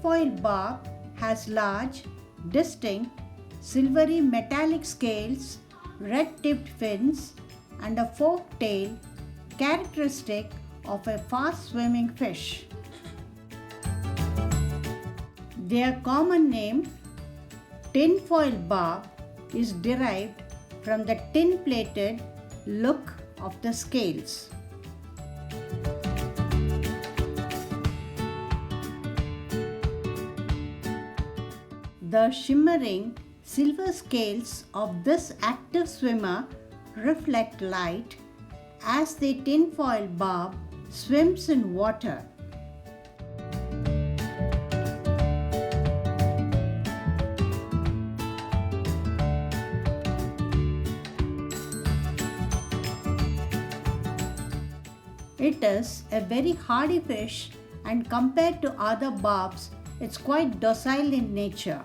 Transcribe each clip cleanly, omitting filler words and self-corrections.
tinfoil barb has large, distinct, silvery metallic scales, red-tipped fins, and a forked tail characteristic of a fast-swimming fish. Their common name, tinfoil barb, is derived from the tin-plated look of the scales. The shimmering silver scales of this active swimmer reflect light as the tinfoil barb swims in water. It is a very hardy fish, and compared to other barbs, it's quite docile in nature.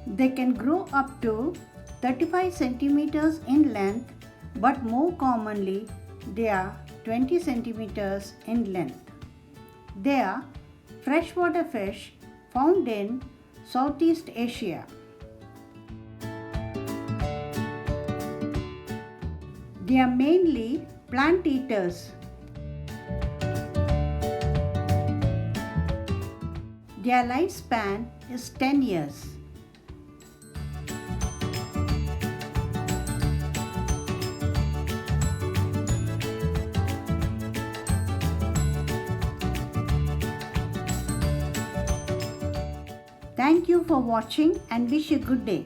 They can grow up to 35 centimeters in length, but more commonly they are 20 centimeters in length. They are freshwater fish found in Southeast Asia. They are mainly plant eaters. Their lifespan is 10 years. Thank you for watching and wish you a good day.